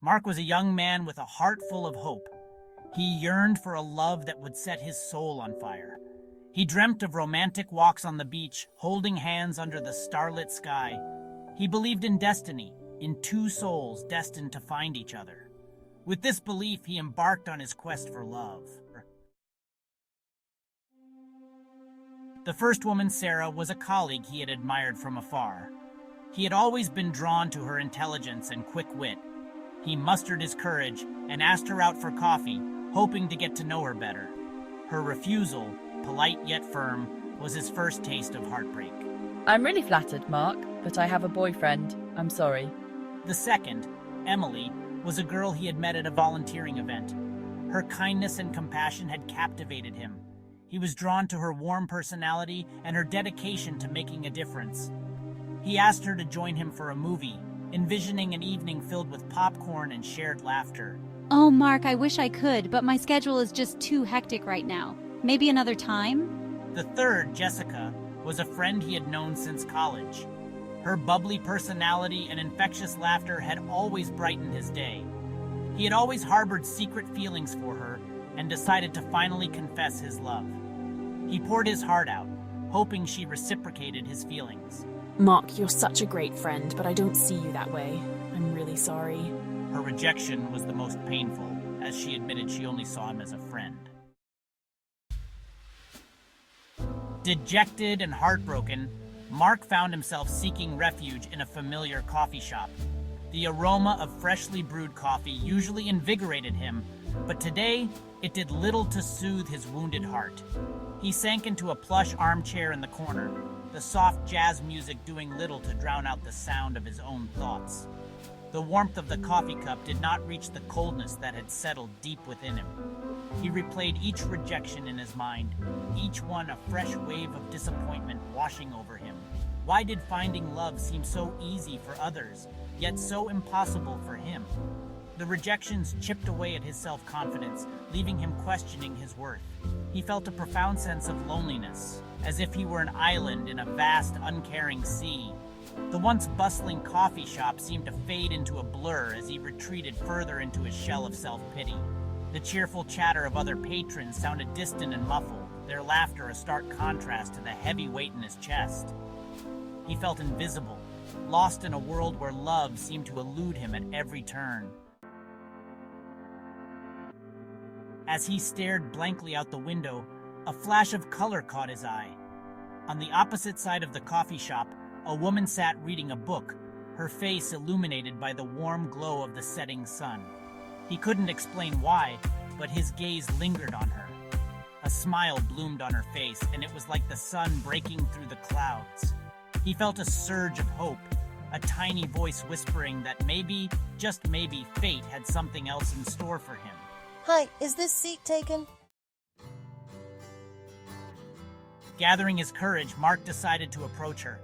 Mark was a young man with a heart full of hope. He yearned for a love that would set his soul on fire. He dreamt of romantic walks on the beach, holding hands under the starlit sky. He believed in destiny, in two souls destined to find each other. With this belief, he embarked on his quest for love. The first woman, Sarah, was a colleague he had admired from afar. He had always been drawn to her intelligence and quick wit. He mustered his courage and asked her out for coffee, hoping to get to know her better. Her refusal, polite yet firm, was his first taste of heartbreak. I'm really flattered, Mark, but I have a boyfriend. I'm sorry. The second, Emily, was a girl he had met at a volunteering event. Her kindness and compassion had captivated him. He was drawn to her warm personality and her dedication to making a difference. He asked her to join him for a movie, envisioning an evening filled with popcorn and shared laughter. Oh, Mark, I wish I could, but my schedule is just too hectic right now. Maybe another time? The third, Jessica, was a friend he had known since college. Her bubbly personality and infectious laughter had always brightened his day. He had always harbored secret feelings for her and decided to finally confess his love. He poured his heart out, hoping she reciprocated his feelings. Mark, you're such a great friend, but I don't see you that way. I'm really sorry. Her rejection was the most painful, as she admitted she only saw him as a friend. Dejected and heartbroken, Mark found himself seeking refuge in a familiar coffee shop. The aroma of freshly brewed coffee usually invigorated him, but today it did little to soothe his wounded heart. He sank into a plush armchair in the corner, the soft jazz music doing little to drown out the sound of his own thoughts. The warmth of the coffee cup did not reach the coldness that had settled deep within him. He replayed each rejection in his mind, each one a fresh wave of disappointment washing over him. Why did finding love seem so easy for others, yet so impossible for him? The rejections chipped away at his self-confidence, leaving him questioning his worth. He felt a profound sense of loneliness, as if he were an island in a vast, uncaring sea. The once bustling coffee shop seemed to fade into a blur as he retreated further into his shell of self-pity. The cheerful chatter of other patrons sounded distant and muffled, their laughter a stark contrast to the heavy weight in his chest. He felt invisible, lost in a world where love seemed to elude him at every turn. As he stared blankly out the window, a flash of color caught his eye. On the opposite side of the coffee shop, a woman sat reading a book, her face illuminated by the warm glow of the setting sun. He couldn't explain why, but his gaze lingered on her. A smile bloomed on her face, and it was like the sun breaking through the clouds. He felt a surge of hope, a tiny voice whispering that maybe, just maybe, fate had something else in store for him. Hi, is this seat taken? Gathering his courage, Mark decided to approach her.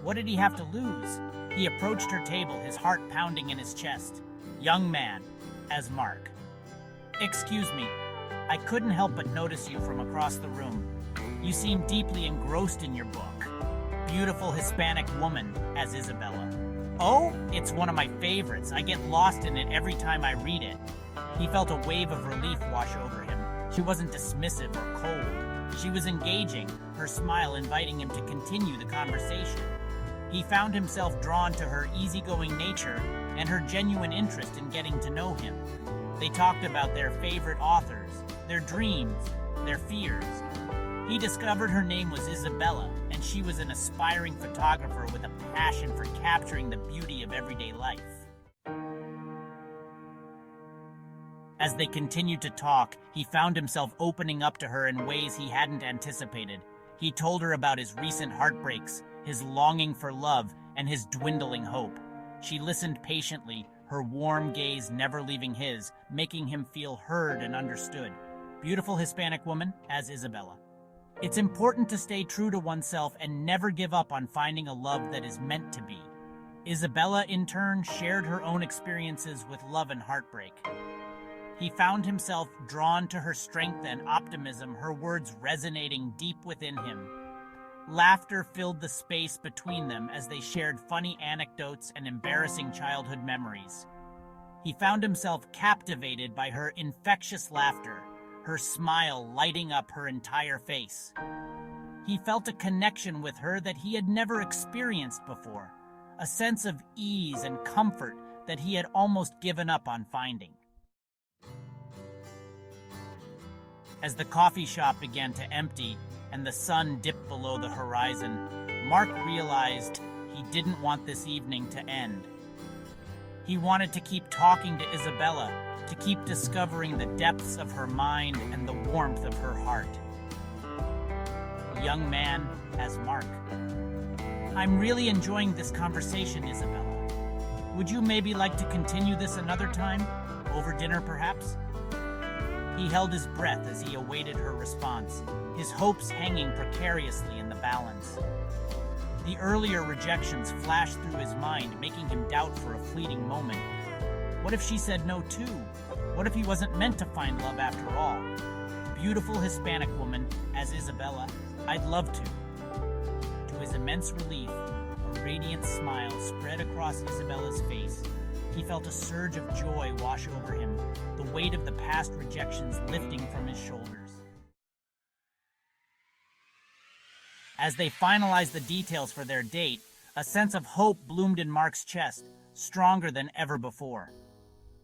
What did he have to lose? He approached her table, his heart pounding in his chest. Young man, as Mark. Excuse me, I couldn't help but notice you from across the room. You seem deeply engrossed in your book. Beautiful Hispanic woman, as Isabella. Oh, it's one of my favorites. I get lost in it every time I read it. He felt a wave of relief wash over him. She wasn't dismissive or cold. She was engaging, her smile inviting him to continue the conversation. He found himself drawn to her easygoing nature and her genuine interest in getting to know him. They talked about their favorite authors, their dreams, their fears. He discovered her name was Isabella, and she was an aspiring photographer with a passion for capturing the beauty of everyday life. As they continued to talk, he found himself opening up to her in ways he hadn't anticipated. He told her about his recent heartbreaks, his longing for love, and his dwindling hope. She listened patiently, her warm gaze never leaving his, making him feel heard and understood. Beautiful Hispanic woman, as Isabella. It's important to stay true to oneself and never give up on finding a love that is meant to be. Isabella, in turn, shared her own experiences with love and heartbreak. He found himself drawn to her strength and optimism, her words resonating deep within him. Laughter filled the space between them as they shared funny anecdotes and embarrassing childhood memories. He found himself captivated by her infectious laughter, her smile lighting up her entire face. He felt a connection with her that he had never experienced before, a sense of ease and comfort that he had almost given up on finding. As the coffee shop began to empty and the sun dipped below the horizon, Mark realized he didn't want this evening to end. He wanted to keep talking to Isabella, to keep discovering the depths of her mind and the warmth of her heart. Young man as Mark. I'm really enjoying this conversation, Isabella. Would you maybe like to continue this another time? Over dinner, perhaps? He held his breath as he awaited her response, his hopes hanging precariously in the balance. The earlier rejections flashed through his mind, making him doubt for a fleeting moment. What if she said no too? What if he wasn't meant to find love after all? Beautiful Hispanic woman as Isabella, I'd love to. To his immense relief, a radiant smile spread across Isabella's face. He felt a surge of joy wash over him, the weight of the past rejections lifting from his shoulders. As they finalized the details for their date, a sense of hope bloomed in Mark's chest, stronger than ever before.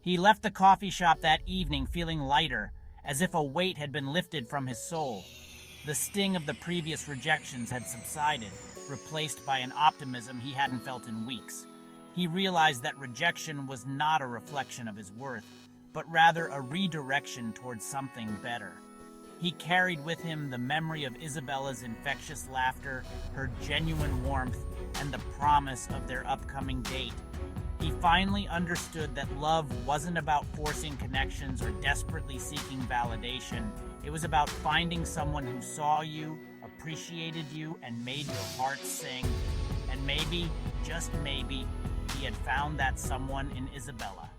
He left the coffee shop that evening feeling lighter, as if a weight had been lifted from his soul. The sting of the previous rejections had subsided, replaced by an optimism he hadn't felt in weeks. He realized that rejection was not a reflection of his worth, but rather a redirection towards something better. He carried with him the memory of Isabella's infectious laughter, her genuine warmth, and the promise of their upcoming date. He finally understood that love wasn't about forcing connections or desperately seeking validation. It was about finding someone who saw you, appreciated you, and made your heart sing. And maybe, just maybe, he had found that someone in Isabella.